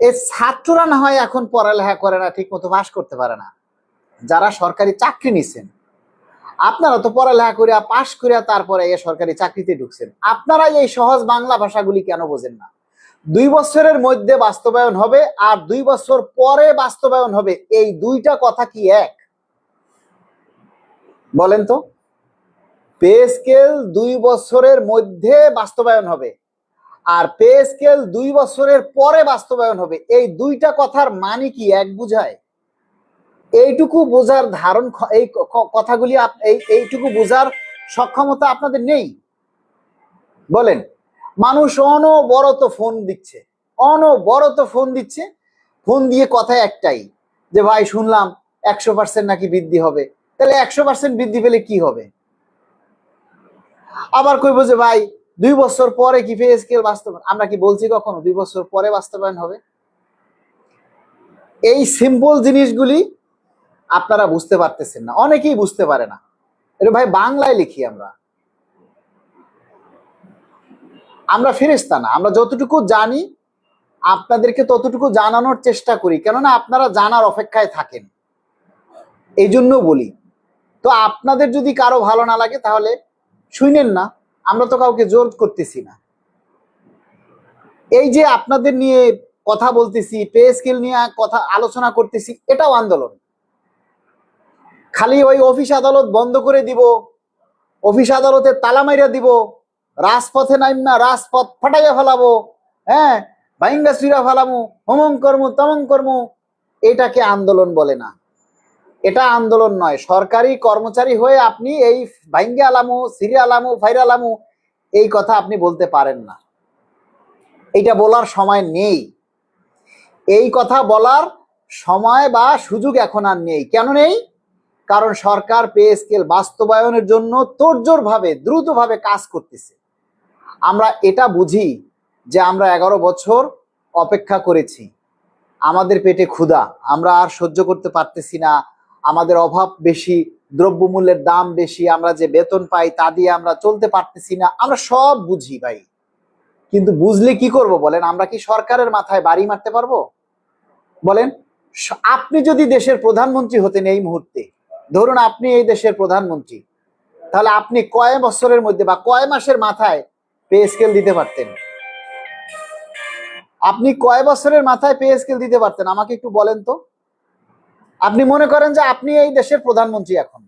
এই ছাত্ররা না হয় এখন পড়ালেখা করে না, ঠিক মতো পাস করতে পারে না, যারা সরকারি চাকরি নিচ্ছেন আপনারা তো পড়ালেখা করিয়া পাশ করিয়া তারপরে এই সরকারি চাকরিতে ঢুকছেন, আপনারা এই সহজ বাংলা ভাষাগুলি কেন বোঝেন না? 2 বছরের মধ্যে বাস্তবায়ন হবে আর 2 বছর পরে বাস্তবায়ন হবে, এই দুইটা কথা কি এক? বলেন তো। পে স্কেল 2 বছরের মধ্যে বাস্তবায়ন হবে আর পে স্কেল 2 বছরের পরে বাস্তবায়ন হবে, এই দুইটা কথার মানে কি এক বুঝায়? এইটুকু বোঝার ধারণ, এই কথাগুলি এইটুকু বোঝার সক্ষমতা আপনাদের নেই? বলেন। মানুষ অনবরত ফোন দিচ্ছে, অনবরত ফোন দিচ্ছে, ফোন দিয়ে কথা একটাই যে ভাই শুনলাম 100% নাকি বৃদ্ধি হবে। তাহলে 100% বৃদ্ধি পেলে কি হবে? আবার কইবো যে ভাই 2 বছর পরে কি পে স্কেল বাস্তবায়ন, আমরা কি বলছি কখনো 2 বছর পরে বাস্তবায়ন হবে? এই সিম্পল জিনিসগুলি আপনারা বুঝতে পারতেছেন না, অনেকেই বুঝতে পারে না। এটা ভাই বাংলায় লিখি আমরা ফেরেশতা না, আমরা যতটুকু জানি আপনাদেরকে ততটুকু জানানোর চেষ্টা করি, কেননা আপনারা জানার অপেক্ষায় থাকেন, এই জন্য বলি। তো আপনাদের যদি কারো ভালো না লাগে তাহলে শুনেন না, আমরা তো কাউকে জোর করতেছি না। এই যে আপনাদের নিয়ে কথা বলতেছি, পে স্কেল নিয়ে কথা আলোচনা করতেছি, এটাও আন্দোলন। খালি ওই অফিস আদালত বন্ধ করে দিব, অফিস আদালতে তালা মাইরা দিব, রাজপথে নাইমা রাজপথ ফাটাইয়া ফেলাবো, হ্যাঁ ভাইঙ্গা চুরা ফেলামু, হমং কর্ম তমং কর্ম, এটাকে আন্দোলন বলে না। এটা আন্দোলন নয়। সরকারি কর্মচারী হয়ে আপনি এই ভাইঙ্গা আলামু সিরিয়া আলামু ফাইরা আলামু এই কথা আপনি বলতে পারেন না, এইটা বলার সময় নেই। এই কথা বলার সময় বা সুযোগ এখন আর নেই। কেন নেই? কারণ সরকার পে স্কেল বাস্তবায়নের জন্য তোড়জোড় ভাবে দ্রুতভাবে কাজ করতেছে। আমরা এটা বুঝি যে আমরা 11 বছর অপেক্ষা করেছি, আমাদের পেটে ক্ষুধা, আমরা আর সহ্য করতে পারতেছি না, আমাদের অভাব বেশি, দ্রব্যমূল্যের দাম বেশি, আমরা যে বেতন পাই তা দিয়ে আমরা চলতে পারতেছি না, আমরা সব বুঝি ভাই। কিন্তু বুঝলে কি করব বলেন? আমরা কি সরকারের মাথায় বাড়ি মারতে পারবো? বলেন। আপনি যদি দেশের প্রধানমন্ত্রী হতেন এই মুহূর্তে, ধরুন আপনি এই দেশের প্রধানমন্ত্রী, তাহলে আপনি কয় বছরের মধ্যে বা কয় মাসের মাথায় পে স্কেল দিতে পারতেন? আপনি কয় বছরের মাথায় পে স্কেল দিতে পারতেন আমাকে একটু বলেন তো। আপনি মনে করেন যে আপনি এই দেশের প্রধানমন্ত্রী এখন,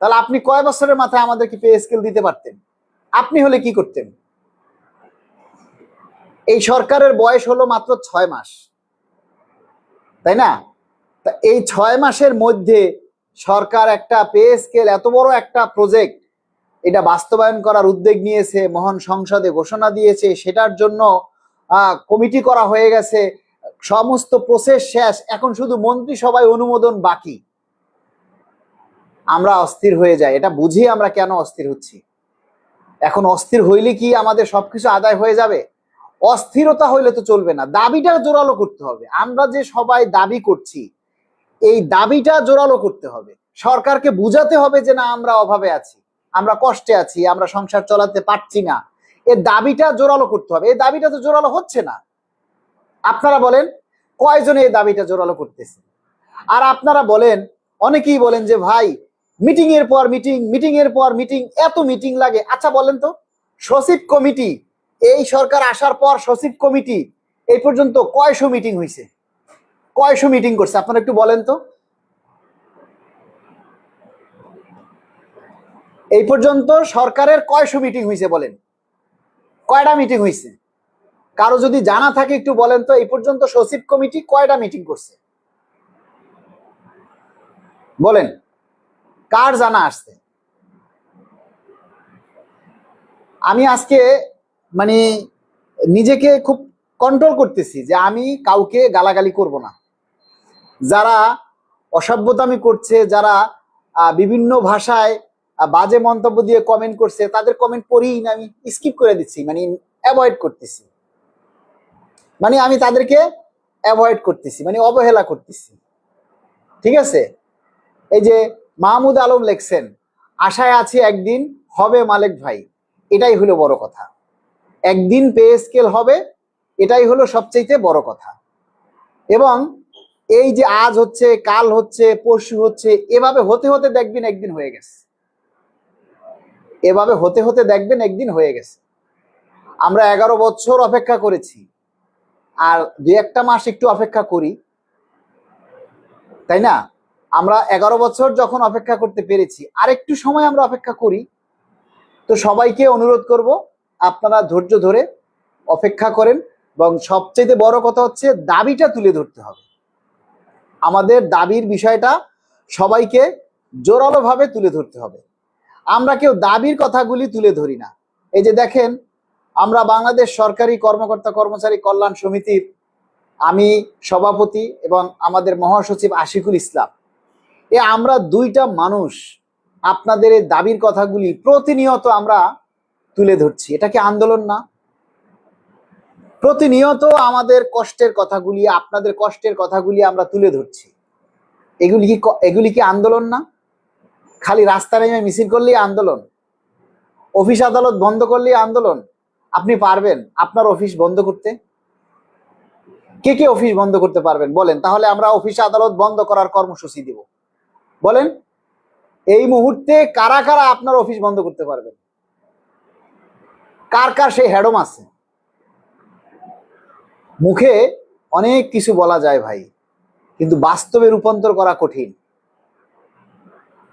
তাহলে আপনি কয় বছরের মাথায় আমাদেরকে পে স্কেল দিতে পারতেন? আপনি হলে কি করতেন? এই সরকারের বয়স হলো মাত্র 6 মাস, তাই না? তা এই 6 মাসের মধ্যে সরকার একটা পে স্কেল, এত বড় একটা প্রজেক্ট, এটা বাস্তবায়ন করার উদ্যোগ নিয়েছে, মহান সংসদে ঘোষণা দিয়েছে, সেটার জন্য কমিটি করা হয়ে গেছে, সমস্ত প্রসেস শেষ, এখন শুধু মন্ত্রিসভায় অনুমোদন বাকি। আমরা অস্থির হয়ে যাই। এটা বুঝি আমরা কেন অস্থির হচ্ছি। এখন অস্থির হইলে কি আমাদের সবকিছু আদায় হয়ে যাবে? অস্থিরতা হইলে তো চলবে না, দাবিটা জোরালো করতে হবে। আমরা যে সবাই দাবি করছি, এই দাবিটা জোরালো করতে হবে, সরকারকে বুঝাতে হবে যে না, আমরা অভাবে আছি, আমরা কষ্টে আছি, আমরা সংসার চালাতে পারছি না, এই দাবিটা জোরালো করতে হবে। এই দাবিটা তো জোরালো হচ্ছে না। আপনারা বলেন কয়জনে এই দাবিটা জোরালো করতেছে? আর আপনারা বলেন, অনেকেই বলেন যে ভাই মিটিং এর পর মিটিং, মিটিং এর পর মিটিং, এত মিটিং লাগে। আচ্ছা বলেন তো, সচিব কমিটি, এই সরকার আসার পর সচিব কমিটি এই পর্যন্ত কয়শো মিটিং হয়েছে, কয়শো মিটিং করছে আপনারা একটু বলেন তো। এই পর্যন্ত সরকারের কয়শো মিটিং হয়েছে বলেন, কয়টা মিটিং হয়েছে? কারো যদি জানা থাকে একটু বলেন তো, এই পর্যন্ত সচিব কমিটি কয়টা মিটিং করছে বলেন, কার জানা আসছে? আমি আজকে মানে নিজেকে খুব কন্ট্রোল করতেছি যে আমি কাউকে গালাগালি করব না। যারা অসভ্যতামি করছে, যারা বিভিন্ন ভাষায় বাজে মন্তব্য দিয়ে কমেন্ট করছে, তাদের কমেন্ট পড়িই না, আমি স্কিপ করে দিচ্ছি, মানে অ্যাভয়েড করতেছি, মানে আমি তাদেরকে অ্যাভয়েড করতেছি, মানে অবহেলা করতেছি। ঠিক আছে? এই যে মাহমুদ আলম লেখছেন, আশায় আছি একদিন হবে মালেক ভাই, এটাই হলো বড় কথা। একদিন পে স্কেল হবে, এটাই হলো সবচেয়ে বড় কথা। এবং এই যে আজ হচ্ছে, কাল হচ্ছে, পরশু হচ্ছে, এভাবে হতে হতে দেখবেন একদিন হয়ে গেছে। এভাবে হতে হতে দেখবেন একদিন হয়ে গেছে। আমরা 11 বছর অপেক্ষা করেছি, আর 2-1 মাস একটু অপেক্ষা করি, তাই না? আমরা 11 বছর যখন অপেক্ষা করতে পেরেছি, আর একটু সময় আমরা অপেক্ষা করি। তো সবাইকে অনুরোধ করব, আপনারা ধৈর্য ধরে অপেক্ষা করেন, এবং সবচেয়ে বড় কথা হচ্ছে দাবিটা তুলে ধরতে হবে। আমাদের দাবির বিষয়টা সবাইকে জোরালোভাবে তুলে ধরতে হবে। আমরা কেউ দাবির কথাগুলি তুলে ধরি না। এই যে দেখেন, আমরা বাংলাদেশ সরকারি কর্মকর্তা কর্মচারী কল্যাণ সমিতির আমি সভাপতি এবং আমাদের মহাসচিব আশিকুল ইসলাম, আমরা 2টা মানুষ আপনাদের এই দাবির কথাগুলি প্রতিনিয়ত আমরা তুলে ধরছি। এটা কি আন্দোলন না? প্রতিনিয়ত আমাদের কষ্টের কথাগুলি, আপনাদের কষ্টের কথাগুলি আমরা তুলে ধরছি। এগুলি কি আন্দোলন না? খালি রাস্তা নেমে মিছিল করলেই আন্দোলন, অফিস আদালত বন্ধ করলেই আন্দোলন? আপনি পারবেন আপনার অফিস বন্ধ করতে? কে কে অফিস বন্ধ করতে পারবেন বলেন? তাহলে আমরা অফিস আদালত বন্ধ করার কর্মসূচি দিব। বলেন, এই মুহূর্তে কারা কারা আপনার অফিস বন্ধ করতে পারবেন? কার কার সেই হ্যাডম আছে? মুখে অনেক কিছু বলা যায় ভাই, কিন্তু বাস্তবে রূপান্তর করা কঠিন।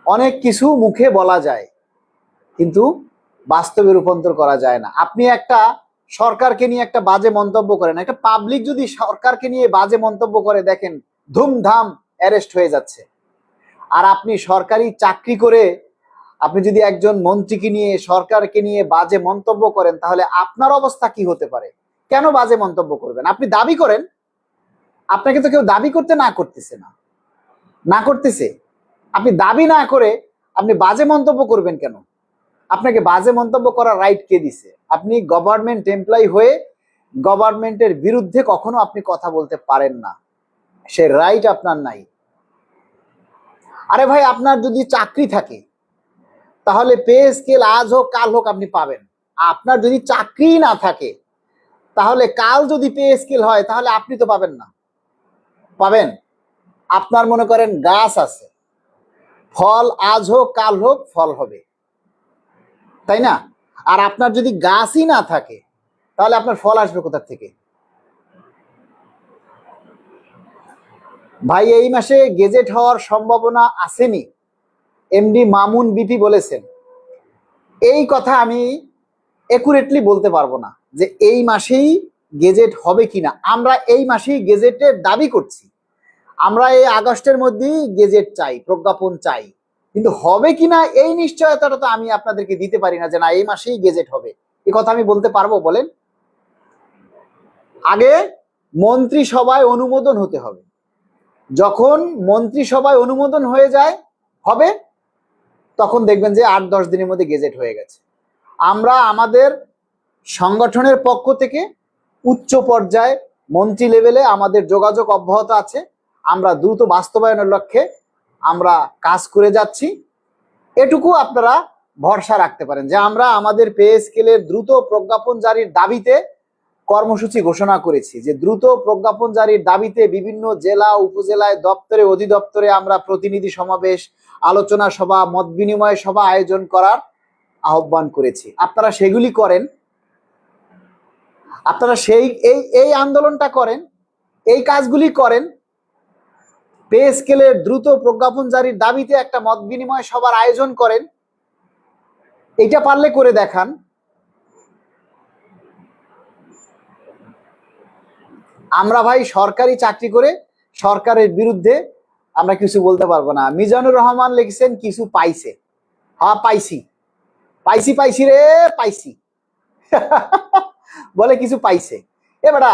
অনেক কিছু মুখে বলা যায়, কিন্তু বাস্তবে রূপান্তর করা যায় না। আপনি একটা সরকারকে নিয়ে একটা বাজে মন্তব্য করেন, একটা পাবলিক যদি সরকারকে নিয়ে বাজে মন্তব্য করে, দেখেন ধুমধাম অ্যারেস্ট হয়ে যাচ্ছে। আর আপনি সরকারি চাকরি করে আপনি যদি একজন মন্ত্রীকে নিয়ে, সরকারকে নিয়ে বাজে মন্তব্য করেন, তাহলে আপনার অবস্থা কি হতে পারে? কেন বাজে মন্তব্য করবেন? আপনি দাবি করেন, আপনাকে তো কেউ দাবি করতে না করতেছে। আপনি দাবি না করে আপনি বাজে মন্তব্য করবেন কেন? আপনাকে বাজে মন্তব্য করার রাইট কে দিছে? আপনি গভর্নমেন্ট এমপ্লয়ি হয়ে গভর্নমেন্টের বিরুদ্ধে কখনো আপনি কথা বলতে পারেন না, সে রাইট আপনার নাই। আরে ভাই, আপনার যদি চাকরি থাকে তাহলে পে স্কেল আজ হোক কাল হোক আপনি পাবেন। আপনার যদি চাকরি না থাকে তাহলে কাল যদি পে স্কেল হয় তাহলে আপনি তো পাবেন না। পাবেন? আপনার মনে করেন গাছ আছে, ফল আজ হোক কাল হোক ফল হবে, তাই না? আর আপনার যদি গাছই না থাকে তাহলে আপনার ফল আসবে কোথা থেকে? ভাই, এই মাসে গেজেট হওয়ার সম্ভাবনা আসেনি, এমডি মামুন বিপি বলেছেন। এই কথা আমি একুরেটলি বলতে পারবো না যে এই মাসেই গেজেট হবে কিনা। আমরা এই মাসেই গেজেটের দাবি করছি, আমরা এই আগস্টের মধ্যেই গেজেট চাই, প্রজ্ঞাপন চাই, কিন্তু হবে কিনা এই নিশ্চয়তাটা তো আমি আপনাদেরকে দিতে পারি না যে না এই মাসেই গেজেট হবে। এই কথা আমি বলতে পারবো বলেন? আগে মন্ত্রিসভায় অনুমোদন হতে হবে, যখন মন্ত্রিসভায় অনুমোদন হয়ে যায় হবে, তখন দেখবেন যে 8-10 দিনের মধ্যে গেজেট হয়ে গেছে। আমরা আমাদের সংগঠনের পক্ষ থেকে উচ্চ পর্যায়ে মন্ত্রী লেভেলে আমাদের যোগাযোগ অব্যাহত আছে। আমরা দ্রুত বাস্তবায়নের লক্ষ্যে আমরা কাজ করে যাচ্ছি। এটুকু আপনারা ভরসা রাখতে পারেন যে আমরা আমাদের পে স্কেলের দ্রুত প্রজ্ঞাপন জারির দাবিতে কর্মসূচি ঘোষণা করেছি, যে দ্রুত প্রজ্ঞাপন জারির দাবিতে বিভিন্ন জেলা উপজেলায় দপ্তরে অধিদপ্তরে আমরা প্রতিনিধি সমাবেশ, আলোচনা সভা, মত বিনিময় সভা আয়োজন করার আহ্বান করেছি। আপনারা সেগুলি করেন, আপনারা এই আন্দোলনটা করেন, এই কাজগুলি করেন। পে স্কেলের দ্রুত প্রজ্ঞাপন জারির দাবিতে একটা মত বিনিময় সভার আয়োজন করেন, এটা পারলে করে দেখান। আমরা ভাই সরকারি চাকরি করে সরকারের বিরুদ্ধে আমরা কিছু বলতে পারবো না। মিজানুর রহমান লিখছেন কিছু পাইছে। হ্যাঁ পাইছি, পাইছি পাইছি রে পাইছি বলে কিছু পাইছে। এবারে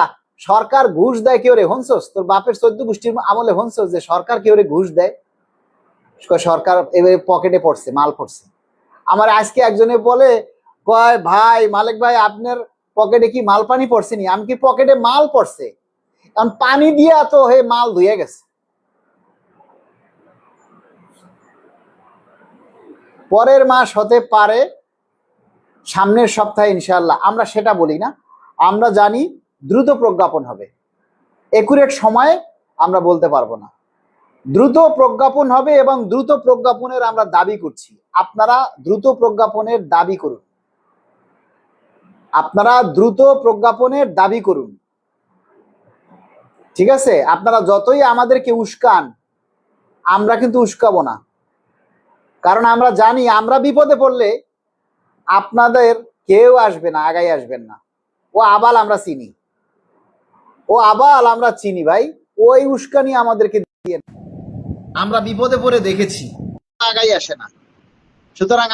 সরকার ঘুষ দেয় কেউ রে? হনসোস তোর বাপের 14 গোষ্ঠীর আমলে হনসোস যে সরকার কেউ রে ঘুষ দেয়? সরকার এবারে পকেটে পড়ছে, মাল পড়ছে। আমার আজকে একজনে বলে, কয় ভাই মালিক ভাই আপনার পকেটে কি মাল পানি পড়ছে নি? আমি কি পকেটে মাল পড়ছে, কারণ পানি দিয়া তো হে মাল ধুয়ে গেছে। পরের মাস হতে পারে, সামনের সপ্তাহে ইনশাআল্লাহ। আমরা সেটা বলি না, আমরা জানি দ্রুত প্রজ্ঞাপন হবে, একুরেট সময়ে আমরা বলতে পারবো না। দ্রুত প্রজ্ঞাপন হবে এবং দ্রুত প্রজ্ঞাপনের আমরা দাবি করছি। আপনারা দ্রুত প্রজ্ঞাপনের দাবি করুন, আপনারা দ্রুত প্রজ্ঞাপনের দাবি করুন। ঠিক আছে, আপনারা যতই আমাদেরকে উস্কান, আমরা কিন্তু উস্কাবো না, কারণ আমরা জানি আমরা বিপদে পড়লে আপনাদের কেউ আসবে না, আগাই আসবেন না। ও আবাল আমরা চিনি, ও আবাল আমরা চিনি ভাই, ওই উস্কানি আমাদেরকে দিয়ে, আমরা বিপদে পড়ে দেখেছি, আগাই আসে না। সুতরাং